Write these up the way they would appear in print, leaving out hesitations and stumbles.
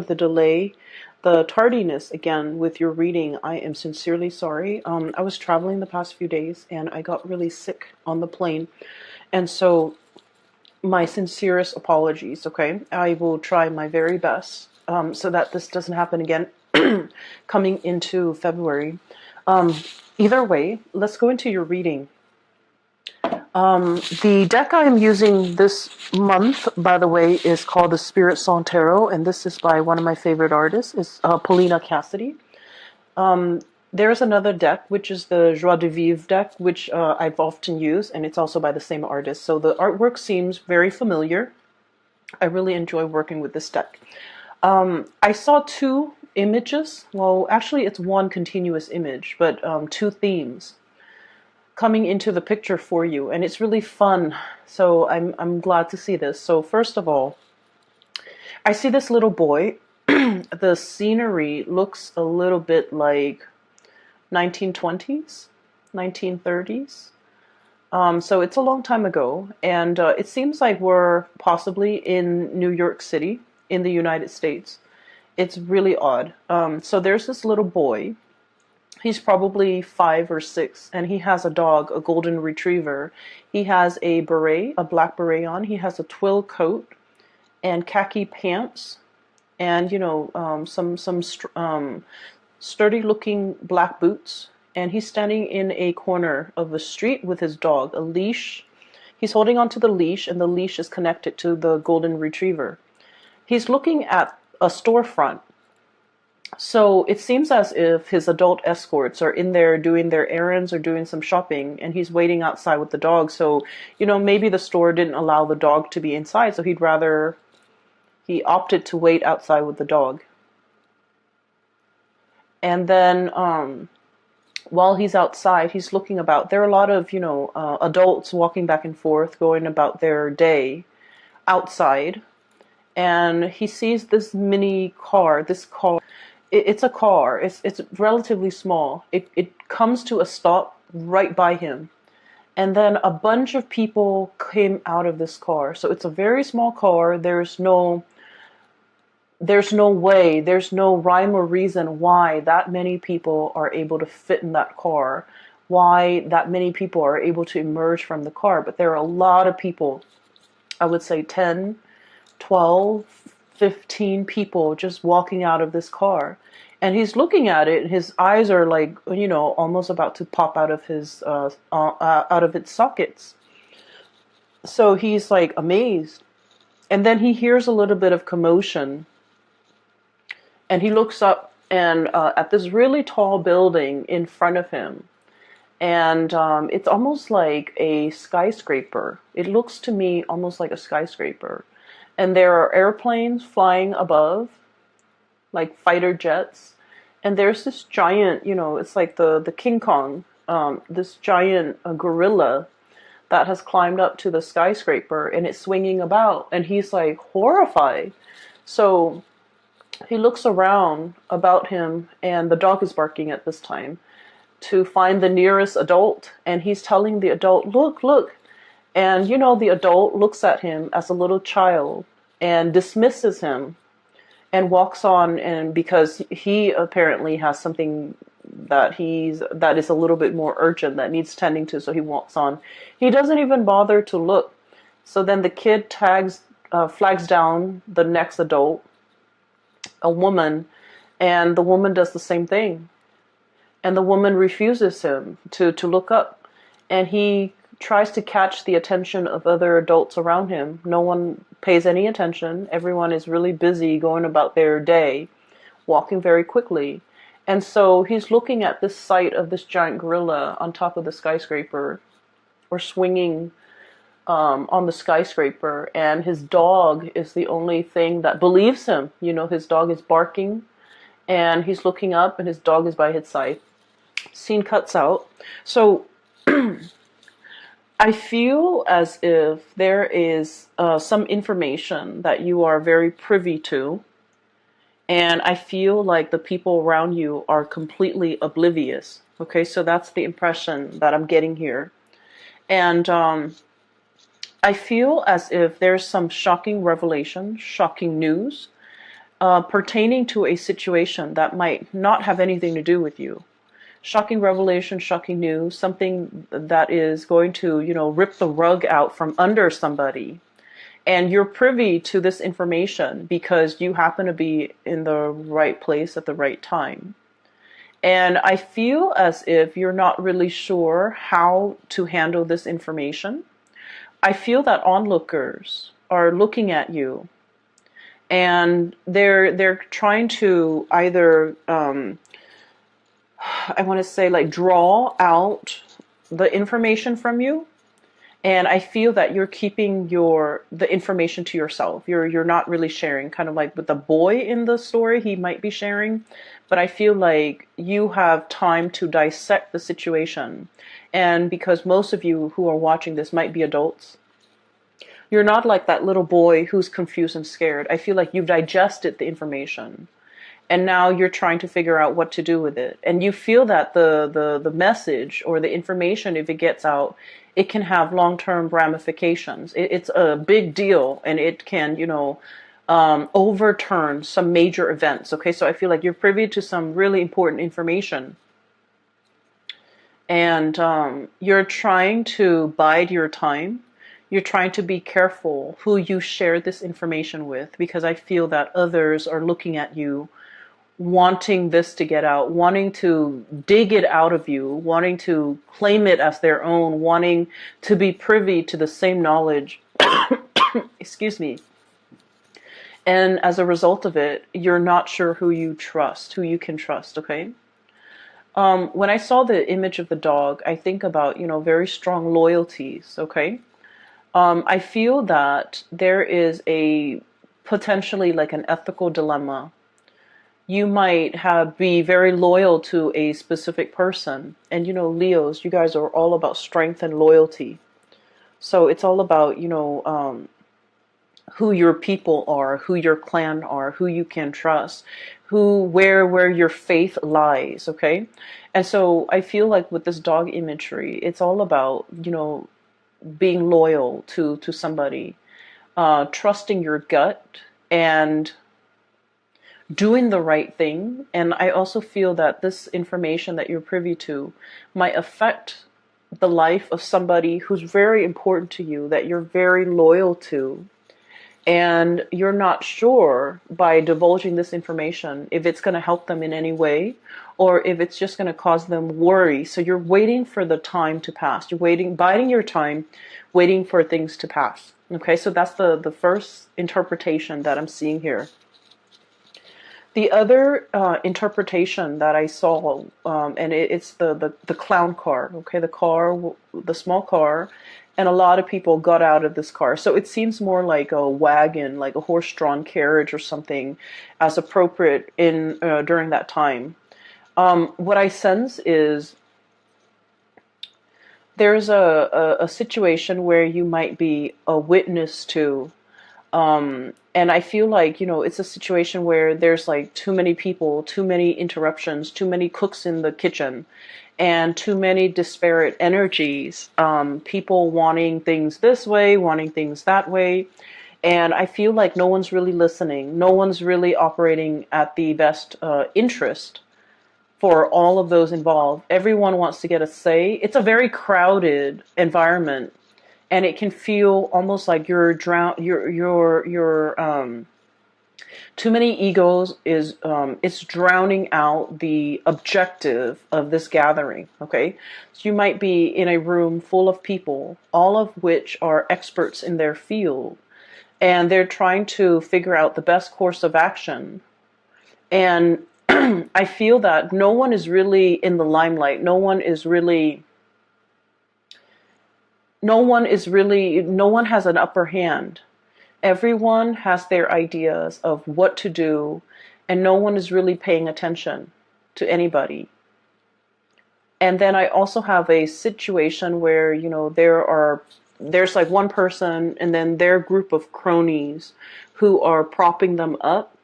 the delay, the tardiness again with your reading. I am sincerely sorry. I was traveling the past few days and I got really sick on the plane. And so my sincerest apologies, okay? I will try my very best so that this doesn't happen again coming into February. Um, Either way, let's go into your reading. The deck I am using this month, by the way, is called the Spirit Song Tarot, and this is by one of my favorite artists, is Paulina Cassidy. There's another deck, which is the Joie de Vivre deck, which I've often used, and it's also by the same artist. So the artwork seems very familiar. I really enjoy working with this deck. I saw two images. Well, actually, it's one continuous image, but two themes coming into the picture for you, and it's really fun. So I'm glad to see this. So first of all, I see this little boy. The scenery looks a little bit like 1920s, 1930s. So it's a long time ago, and it seems like we're possibly in New York City in the United States. It's really odd. So there's this little boy. He's probably 5 or 6, and he has a dog, a golden retriever. He has a beret, a black beret on. He has a twill coat and khaki pants, and some sturdy-looking black boots. And he's standing in a corner of the street with his dog, a leash. He's holding onto the leash, and the leash is connected to the golden retriever. He's looking at a storefront. So it seems as if his adult escorts are in there doing their errands or doing some shopping, and he's waiting outside with the dog. So, maybe the store didn't allow the dog to be inside, so he opted to wait outside with the dog. And then while he's outside, he's looking about. There are a lot of, adults walking back and forth, going about their day outside. And he sees this mini car, it's a car. It's relatively small. It comes to a stop right by him. And then a bunch of people came out of this car. So it's a very small car. There's no way, there's no rhyme or reason why that many people are able to fit in that car, why that many people are able to emerge from the car. But there are a lot of people, I would say 10, 12, 15 people just walking out of this car. And he's looking at it, and his eyes are like, almost about to pop out of its sockets. So he's like amazed. And then he hears a little bit of commotion. And he looks up and at this really tall building in front of him. And it's almost like a skyscraper. It looks to me almost like a skyscraper. And there are airplanes flying above, like fighter jets. And there's this giant, it's like the King Kong, this giant gorilla that has climbed up to the skyscraper, and it's swinging about. And he's like horrified. So he looks around about him, and the dog is barking at this time, to find the nearest adult. And he's telling the adult, look. And, the adult looks at him as a little child and dismisses him and walks on. And because he apparently has something that is a little bit more urgent that needs tending to, so he walks on. He doesn't even bother to look. So then the kid flags down the next adult, a woman, and the woman does the same thing. And the woman refuses him to look up. And he tries to catch the attention of other adults around him. No one pays any attention. Everyone is really busy going about their day, walking very quickly. And so he's looking at this sight of this giant gorilla on top of the skyscraper, or swinging on the skyscraper, and his dog is the only thing that believes him. His dog is barking, and he's looking up, and his dog is by his side. Scene cuts out. So I feel as if there is some information that you are very privy to, and I feel like the people around you are completely oblivious. Okay, so that's the impression that I'm getting here. And I feel as if there's some shocking revelation, shocking news pertaining to a situation that might not have anything to do with you. Shocking revelation, shocking news, something that is going to, rip the rug out from under somebody. And you're privy to this information because you happen to be in the right place at the right time. And I feel as if you're not really sure how to handle this information. I feel that onlookers are looking at you and they're trying to either I want to say like draw out the information from you. And I feel that you're keeping the information to yourself. You're not really sharing, kind of like with the boy in the story, he might be sharing, but I feel like you have time to dissect the situation. And because most of you who are watching this might be adults, you're not like that little boy who's confused and scared. I feel like you've digested the information. And now you're trying to figure out what to do with it. And you feel that the message or the information, if it gets out, it can have long-term ramifications. It's a big deal, and it can, overturn some major events. Okay, so I feel like you're privy to some really important information. And you're trying to bide your time. You're trying to be careful who you share this information with, because I feel that others are looking at you wanting this to get out, wanting to dig it out of you, wanting to claim it as their own, wanting to be privy to the same knowledge. Excuse me. And as a result of it, you're not sure who you can trust, okay? When I saw the image of the dog, I think about, very strong loyalties, okay? I feel that there is a potentially like an ethical dilemma. You might be very loyal to a specific person. And, Leos, you guys are all about strength and loyalty. So it's all about, who your people are, who your clan are, who you can trust, where your faith lies, okay? And so I feel like with this dog imagery, it's all about, being loyal to somebody, trusting your gut, and doing the right thing. And I also feel that this information that you're privy to might affect the life of somebody who's very important to you, that you're very loyal to. And you're not sure by divulging this information if it's going to help them in any way or if it's just going to cause them worry. So you're waiting for the time to pass. You're biding your time, waiting for things to pass. Okay, so that's the first interpretation that I'm seeing here. The other interpretation that I saw, and it's the clown car, okay, the small car, and a lot of people got out of this car. So it seems more like a wagon, like a horse-drawn carriage or something, as appropriate during that time. What I sense is there's a situation where you might be a witness to. And I feel like, it's a situation where there's like too many people, too many interruptions, too many cooks in the kitchen, and too many disparate energies. People wanting things this way, wanting things that way. And I feel like no one's really listening. No one's really operating at the best interest for all of those involved. Everyone wants to get a say. It's a very crowded environment. And it can feel almost like you're too many egos it's drowning out the objective of this gathering. Okay, so you might be in a room full of people, all of which are experts in their field, and they're trying to figure out the best course of action. And I feel that no one is really in the limelight. No one has an upper hand. Everyone has their ideas of what to do, and no one is really paying attention to anybody. And then I also have a situation where, there's like one person and then their group of cronies who are propping them up,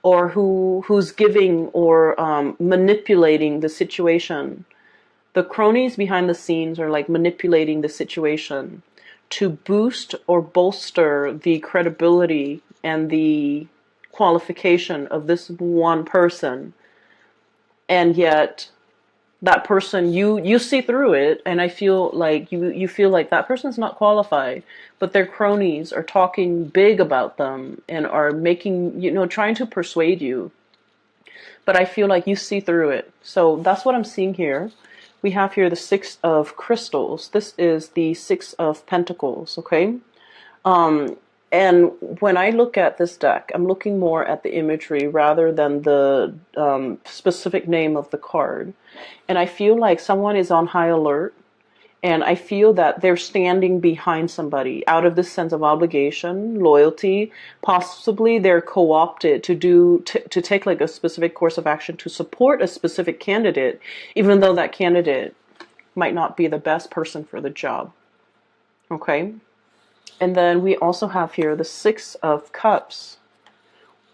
or who's giving or manipulating the situation. The cronies behind the scenes are like manipulating the situation to boost or bolster the credibility and the qualification of this one person, and yet that person, you see through it, and I feel like you feel like that person's not qualified, but their cronies are talking big about them and are making, trying to persuade you, but I feel like you see through it. So that's what I'm seeing here. We have here the Six of Crystals. This is the Six of Pentacles, okay? And when I look at this deck, I'm looking more at the imagery rather than the specific name of the card. And I feel like someone is on high alert, and I feel that they're standing behind somebody out of this sense of obligation, loyalty. Possibly they're co-opted to take like a specific course of action to support a specific candidate, even though that candidate might not be the best person for the job. Okay? And then we also have here the Six of Cups.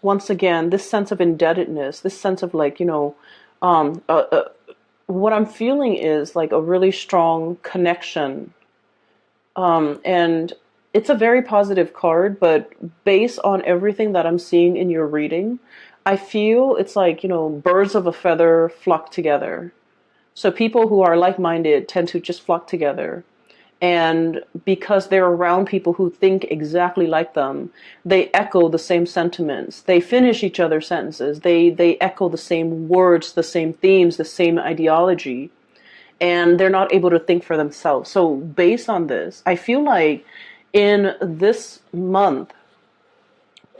Once again, this sense of indebtedness, this sense of like, what I'm feeling is like a really strong connection. And it's a very positive card, but based on everything that I'm seeing in your reading, I feel it's like, birds of a feather flock together. So people who are like-minded tend to just flock together. And because they're around people who think exactly like them, they echo the same sentiments. They finish each other's sentences. They echo the same words, the same themes, the same ideology. And they're not able to think for themselves. So based on this, I feel like in this month,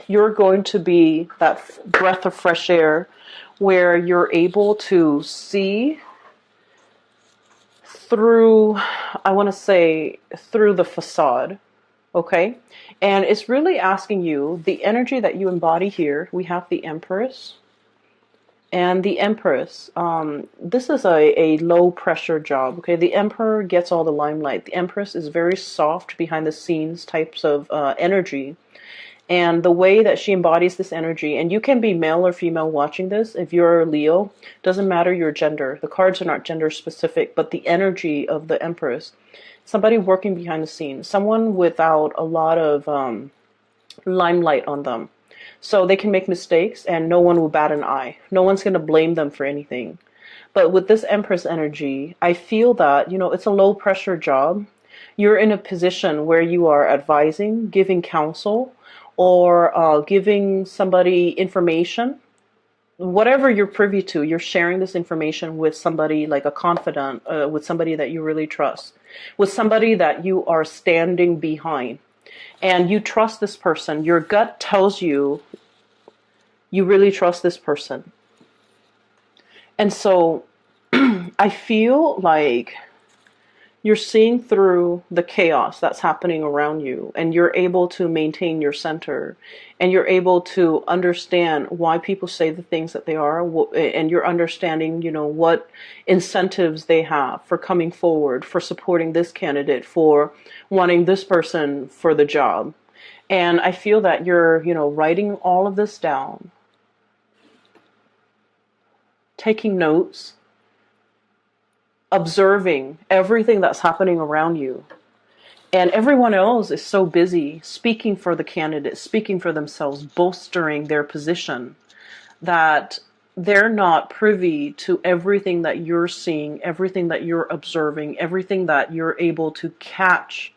you're going to be that breath of fresh air where you're able to see through, I want to say, through the facade, okay? And it's really asking you, the energy that you embody here, we have the Empress and the Empress. This is a low pressure job, okay? The Emperor gets all the limelight. The Empress is very soft, behind the scenes types of energy. And the way that she embodies this energy, and you can be male or female watching this. If you're Leo, doesn't matter your gender. The cards are not gender specific, but the energy of the Empress, somebody working behind the scenes, someone without a lot of limelight on them. So they can make mistakes and no one will bat an eye. No one's going to blame them for anything. But with this Empress energy, I feel that, it's a low pressure job. You're in a position where you are advising, giving counsel, or giving somebody information. Whatever you're privy to, you're sharing this information with somebody like a confidant, with somebody that you really trust, with somebody that you are standing behind. And you trust this person. Your gut tells you you really trust this person. And so I feel like you're seeing through the chaos that's happening around you, and you're able to maintain your center, and you're able to understand why people say the things that they are, and you're understanding, what incentives they have for coming forward, for supporting this candidate, for wanting this person for the job. And I feel that you're, writing all of this down, taking notes, observing everything that's happening around you. And everyone else is so busy speaking for the candidate, speaking for themselves, bolstering their position, that they're not privy to everything that you're seeing, everything that you're observing, everything that you're able to catch.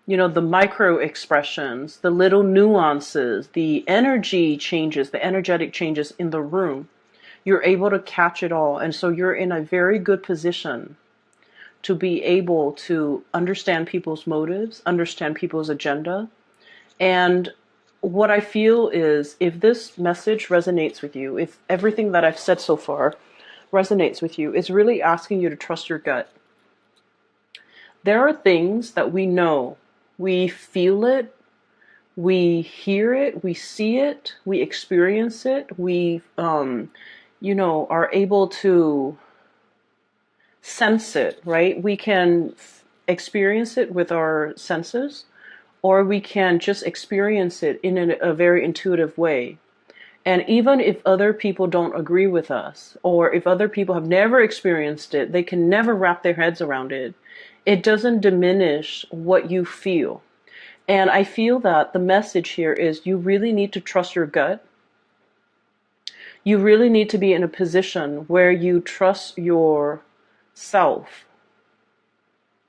The micro expressions, the little nuances, the energy changes, the energetic changes in the room. You're able to catch it all. And so you're in a very good position to be able to understand people's motives, understand people's agenda. And what I feel is, if this message resonates with you, if everything that I've said so far resonates with you, it's really asking you to trust your gut. There are things that we know, we feel it, we hear it, we see it, we experience it, we are able to sense it, right? We can experience it with our senses, or we can just experience it in a very intuitive way. And even if other people don't agree with us, or if other people have never experienced it, they can never wrap their heads around it, it doesn't diminish what you feel. And I feel that the message here is you really need to trust your gut. You really need to be in a position where you trust yourself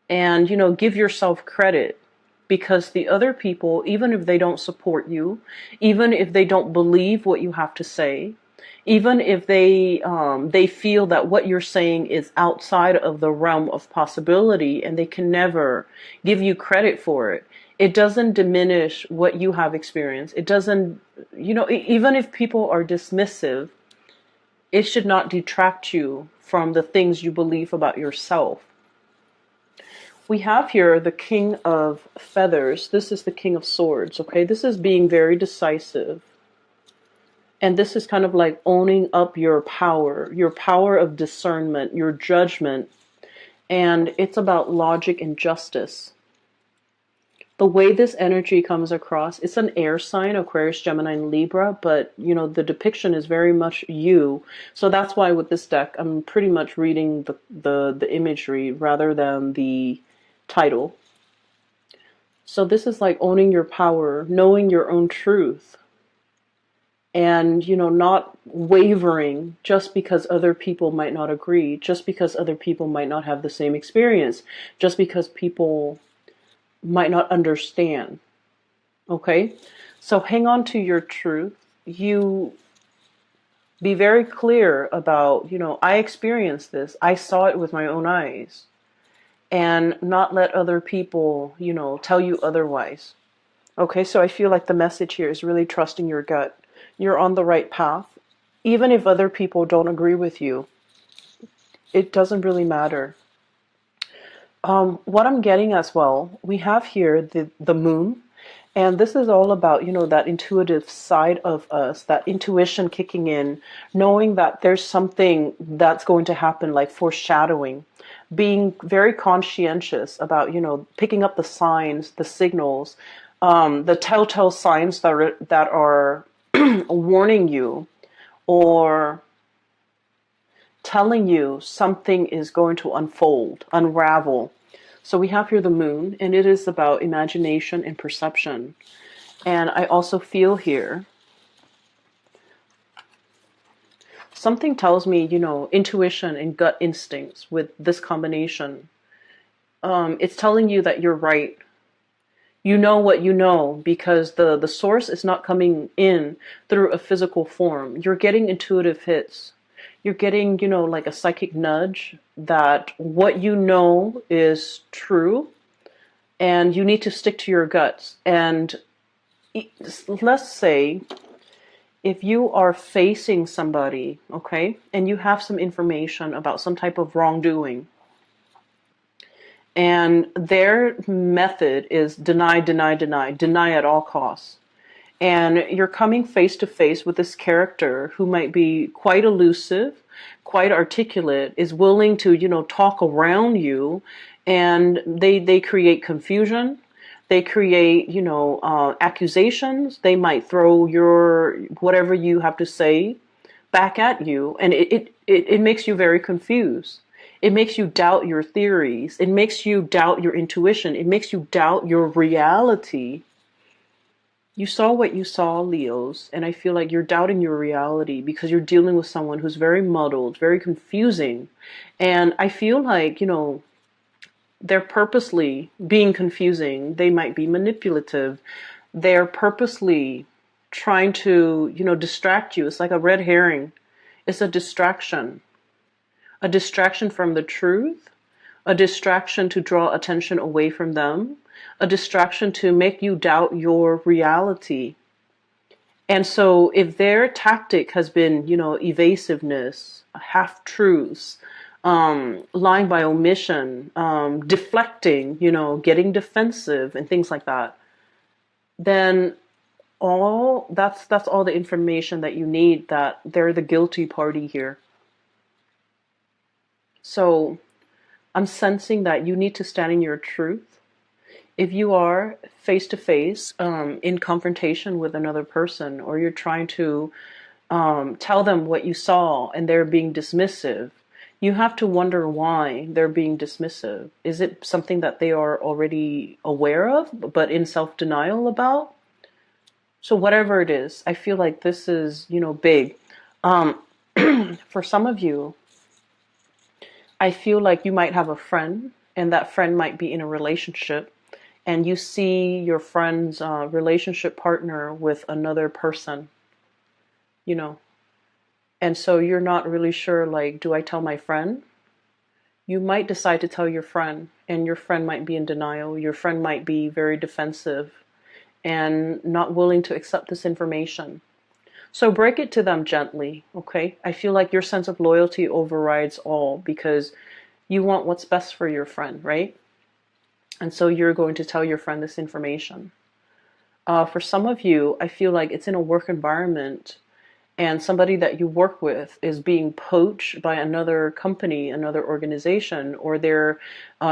and, give yourself credit, because the other people, even if they don't support you, even if they don't believe what you have to say, even if they feel that what you're saying is outside of the realm of possibility and they can never give you credit for it, it doesn't diminish what you have experienced. It doesn't, even if people are dismissive, it should not detract you from the things you believe about yourself. We have here the King of Feathers. This is the King of Swords, okay? This is being very decisive. And this is kind of like owning up your power of discernment, your judgment. And it's about logic and justice. The way this energy comes across, it's an air sign, Aquarius, Gemini, and Libra, but, the depiction is very much you. So that's why with this deck, I'm pretty much reading the imagery rather than the title. So this is like owning your power, knowing your own truth, and, not wavering just because other people might not agree, just because other people might not have the same experience, just because people might not understand. Okay? So hang on to your truth. You be very clear about, I experienced this. I saw it with my own eyes. And not let other people, tell you otherwise. Okay, so I feel like the message here is really trusting your gut. You're on the right path. Even if other people don't agree with you, it doesn't really matter. What I'm getting as well, we have here the moon, and this is all about, that intuitive side of us, that intuition kicking in, knowing that there's something that's going to happen, like foreshadowing, being very conscientious about, picking up the signs, the signals, the telltale signs that are warning you or telling you something is going to unfold, unravel. So we have here the moon, and it is about imagination and perception. And I also feel here, something tells me, intuition and gut instincts with this combination. It's telling you that you're right. You know what you know because the source is not coming in through a physical form. You're getting intuitive hits. You're getting, like a psychic nudge that what you know is true and you need to stick to your guts. And let's say if you are facing somebody, okay, and you have some information about some type of wrongdoing, and their method is deny, deny, deny, deny at all costs. And you're coming face to face with this character who might be quite elusive, quite articulate, is willing to, talk around you, and they create confusion. They create, accusations. They might throw your whatever you have to say back at you, and it makes you very confused. It makes you doubt your theories. It makes you doubt your intuition. It makes you doubt your reality. You saw what you saw, Leos, and I feel like you're doubting your reality because you're dealing with someone who's very muddled, very confusing. And I feel like, they're purposely being confusing. They might be manipulative. They're purposely trying to, distract you. It's like a red herring. It's a distraction from the truth, a distraction to draw attention away from them, a distraction to make you doubt your reality. And so if their tactic has been, evasiveness, half-truths, lying by omission, deflecting, getting defensive and things like that, then that's all the information that you need, that they're the guilty party here. So I'm sensing that you need to stand in your truth. If you are face to face in confrontation with another person, or you're trying to tell them what you saw and they're being dismissive, you have to wonder why they're being dismissive. Is it something that they are already aware of, but in self-denial about? So whatever it is, I feel like this is, big. Um, for some of you, I feel like you might have a friend, and that friend might be in a relationship, and you see your friend's relationship partner with another person, you know, and so you're not really sure, like, do I tell my friend? You might decide to tell your friend, and your friend might be in denial. Your friend might be very defensive and not willing to accept this information. So break it to them gently, okay? I feel like your sense of loyalty overrides all because you want what's best for your friend, right? And so you're going to tell your friend this information. For some of you, I feel like it's in a work environment and somebody that you work with is being poached by another company, another organization, or they're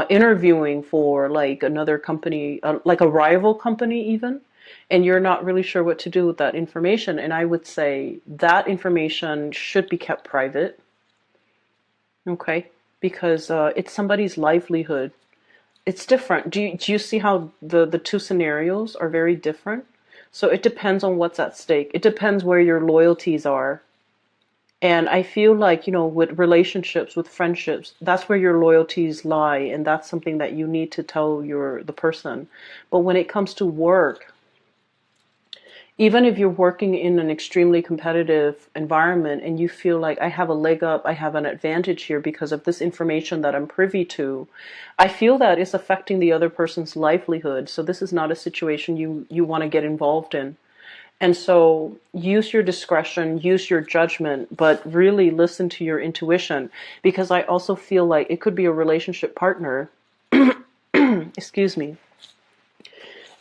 interviewing for like another company, like a rival company even, and you're not really sure what to do with that information. And I would say that information should be kept private, okay? Because it's somebody's livelihood. It's different. Do you see how the two scenarios are very different? So it depends on what's at stake. It depends where your loyalties are. And I feel like, with relationships, with friendships, that's where your loyalties lie, and that's something that you need to tell the person. But when it comes to work, even if you're working in an extremely competitive environment and you feel like I have a leg up, I have an advantage here because of this information that I'm privy to, I feel that it's affecting the other person's livelihood. So this is not a situation you want to get involved in. And so use your discretion, use your judgment, but really listen to your intuition, because I also feel like it could be a relationship partner, excuse me,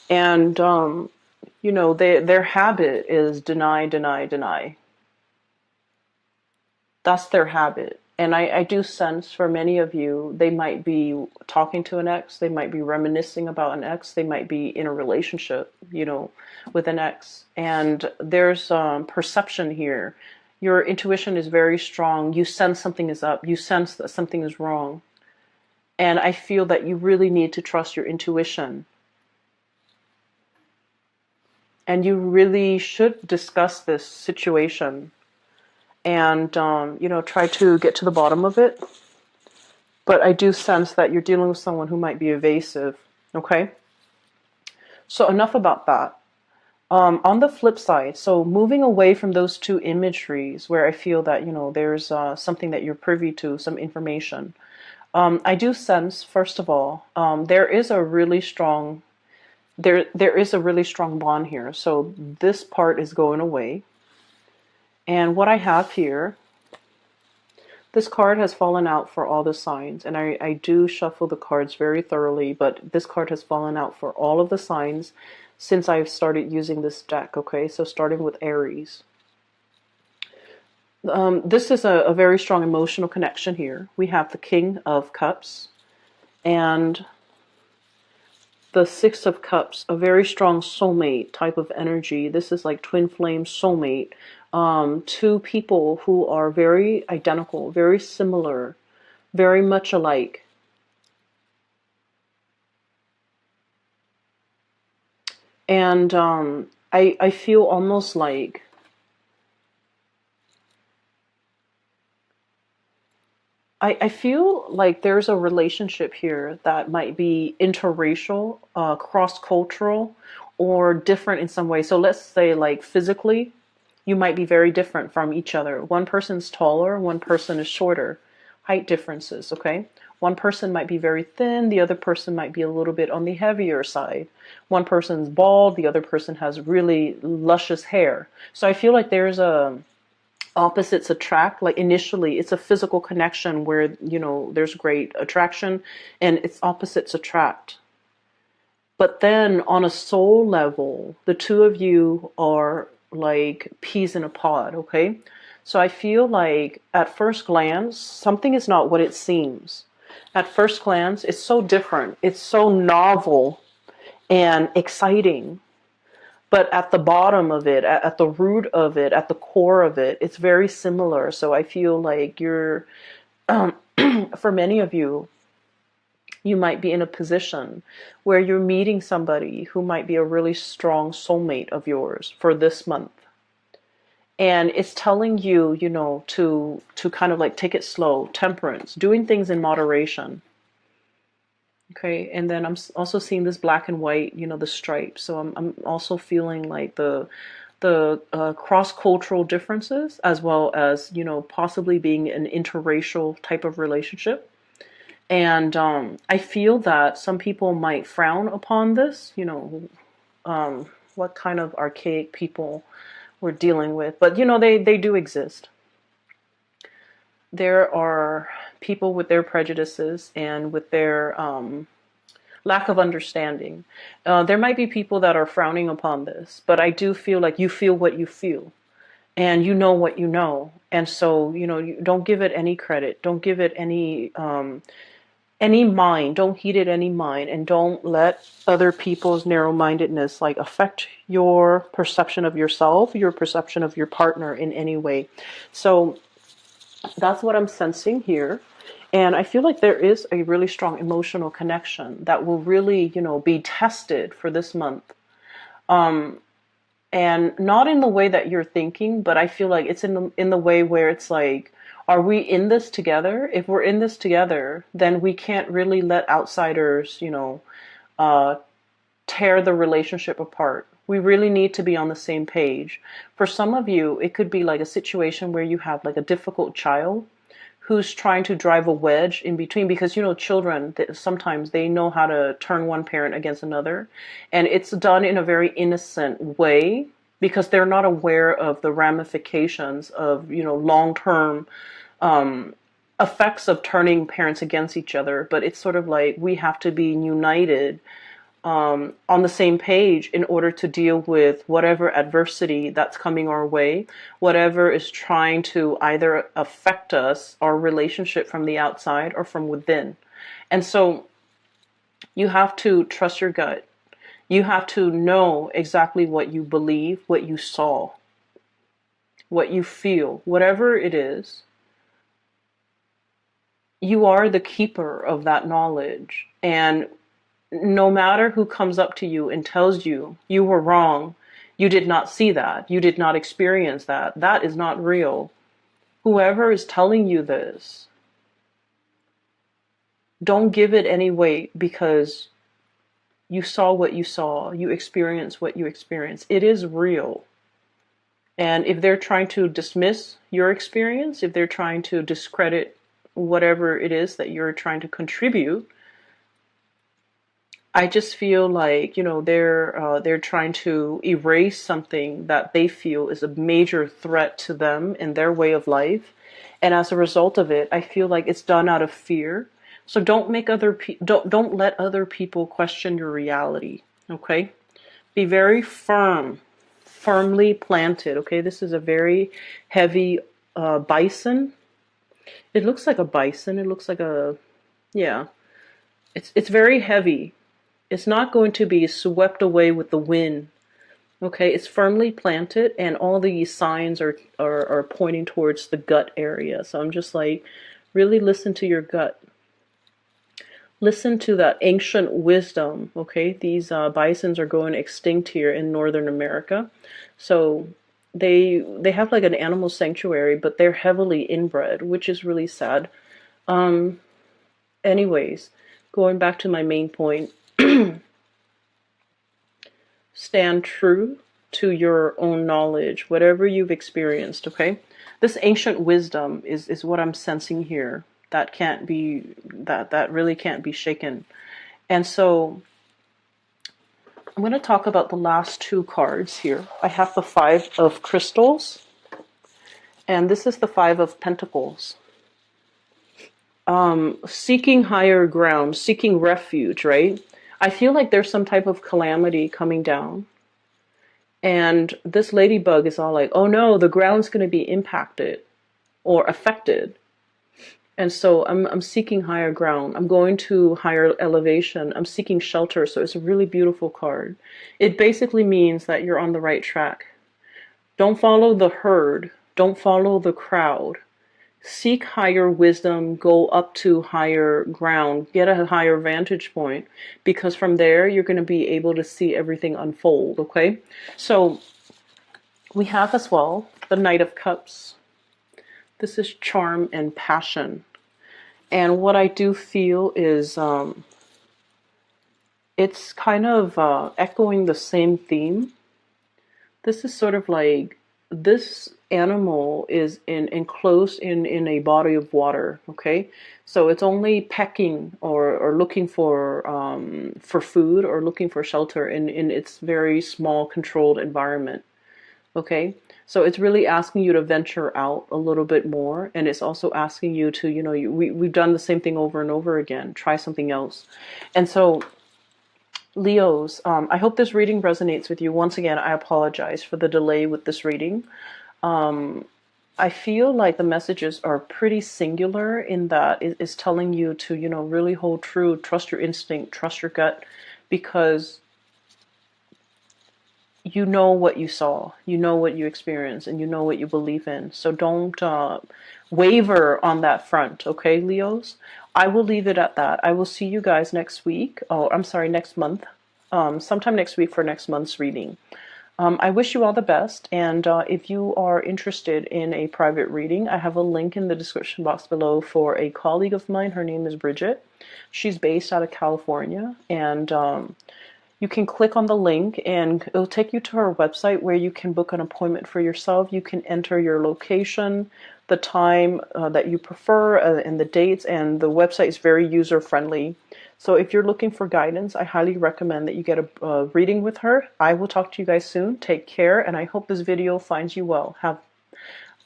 and their habit is deny, deny, deny. That's their habit. And I do sense for many of you, they might be talking to an ex, they might be reminiscing about an ex, they might be in a relationship, with an ex. And there's perception here. Your intuition is very strong. You sense something is up, you sense that something is wrong. And I feel that you really need to trust your intuition. And you really should discuss this situation and try to get to the bottom of it. But I do sense that you're dealing with someone who might be evasive. Okay, so enough about that. On the flip side, so moving away from those two imageries where I feel that there's something that you're privy to, some information, I do sense, first of all, there is a really strong there is a really strong bond here. So this part is going away. And what I have here, this card has fallen out for all the signs, and I do shuffle the cards very thoroughly, but this card has fallen out for all of the signs since I've started using this deck, okay? So starting with Aries. This is a very strong emotional connection here. We have the King of Cups and the Six of Cups, a very strong soulmate type of energy. This is like twin flame soulmate. Two people who are very identical, very similar, very much alike. And I feel almost like I feel like there's a relationship here that might be interracial, cross-cultural, or different in some way. So let's say like physically, you might be very different from each other. One person's taller, one person is shorter. Height differences, okay? One person might be very thin, the other person might be a little bit on the heavier side. One person's bald, the other person has really luscious hair. So I feel like there's a opposites attract. Like initially it's a physical connection where there's great attraction and it's opposites attract, but then on a soul level the two of you are like peas in a pod, okay? So I feel like at first glance something is not what it seems. At first glance it's so different, it's so novel and exciting. But at the bottom of it, at the root of it, at the core of it, it's very similar. So I feel like for many of you, you might be in a position where you're meeting somebody who might be a really strong soulmate of yours for this month. And it's telling you, you know, to kind of like take it slow, temperance, doing things in moderation. Okay, and then also seeing this black and white, you know, the stripes. So I'm also feeling like the cross-cultural differences, as well as, you know, possibly being an interracial type of relationship. And I feel that some people might frown upon this, you know, what kind of archaic people we're dealing with. But, you know, they do exist. There are people with their prejudices and with their lack of understanding. There might be people that are frowning upon this, but I do feel like you feel what you feel and you know what you know. And so, you know, you don't give it any credit. Don't give it any mind. Don't heed it any mind, and don't let other people's narrow-mindedness like affect your perception of yourself, your perception of your partner in any way. So that's what I'm sensing here. And I feel like there is a really strong emotional connection that will really, you know, be tested for this month. And not in the way that you're thinking, but I feel like it's in the way where it's like, are we in this together? If we're in this together, then we can't really let outsiders, you know, tear the relationship apart. We really need to be on the same page. For some of you, it could be like a situation where you have like a difficult child who's trying to drive a wedge in between, because, you know, children, sometimes they know how to turn one parent against another, and it's done in a very innocent way because they're not aware of the ramifications of, you know, long-term effects of turning parents against each other. But it's sort of like we have to be united on the same page in order to deal with whatever adversity that's coming our way, whatever is trying to either affect us, our relationship from the outside or from within. And so you have to trust your gut. You have to know exactly what you believe, what you saw, what you feel, whatever it is. You are the keeper of that knowledge. And no matter who comes up to you and tells you you were wrong, you did not see that, you did not experience that, that is not real. Whoever is telling you this, don't give it any weight, because you saw what you saw, you experienced what you experienced. It is real. And if they're trying to dismiss your experience, if they're trying to discredit whatever it is that you're trying to contribute, I just feel like, you know, they're trying to erase something that they feel is a major threat to them and their way of life, and as a result of it, I feel like it's done out of fear. So don't let other people question your reality. Okay, be very firmly planted. Okay, this is a very heavy bison. It looks like a bison. It looks like a, yeah. It's very heavy. It's not going to be swept away with the wind. Okay, it's firmly planted, and all these signs are pointing towards the gut area. So I'm just like, really listen to your gut. Listen to that ancient wisdom. Okay, these bisons are going extinct here in Northern America. So they have like an animal sanctuary, but they're heavily inbred, which is really sad. Anyways, going back to my main point. Stand true to your own knowledge, whatever you've experienced, okay? This ancient wisdom is what I'm sensing here. That can't be, that really can't be shaken. And so I'm going to talk about the last two cards here. I have the Five of Crystals, and this is the Five of Pentacles. Seeking higher ground, seeking refuge, right? I feel like there's some type of calamity coming down. And this ladybug is all like, oh no, the ground's going to be impacted or affected. And so I'm seeking higher ground. I'm going to higher elevation. I'm seeking shelter. So it's a really beautiful card. It basically means that you're on the right track. Don't follow the herd. Don't follow the crowd. Seek higher wisdom, go up to higher ground, get a higher vantage point, because from there you're going to be able to see everything unfold, okay? So we have as well the Knight of Cups. This is charm and passion. And what I do feel is it's kind of echoing the same theme. This is sort of like this animal is enclosed in a body of water, okay? So it's only pecking or looking for food or looking for shelter in its very small controlled environment, okay? So it's really asking you to venture out a little bit more, and it's also asking you to, we've done the same thing over and over again. Try something else. And so Leos, I hope this reading resonates with you. Once again, I apologize for the delay with this reading. I feel like the messages are pretty singular in that it's telling you to, really hold true, trust your instinct, trust your gut, because you know what you saw, you know what you experienced, and you know what you believe in. So don't waver on that front, okay, Leos? I will leave it at that. I will see you guys next week. Oh, I'm sorry, next month. Sometime next week for next month's reading. I wish you all the best, and if you are interested in a private reading, I have a link in the description box below for a colleague of mine. Her name is Bridget. She's based out of California, and you can click on the link and it'll take you to her website where you can book an appointment for yourself. You can enter your location, the time that you prefer, and the dates, and the website is very user friendly. So if you're looking for guidance, I highly recommend that you get a reading with her. I will talk to you guys soon. Take care, and I hope this video finds you well. Have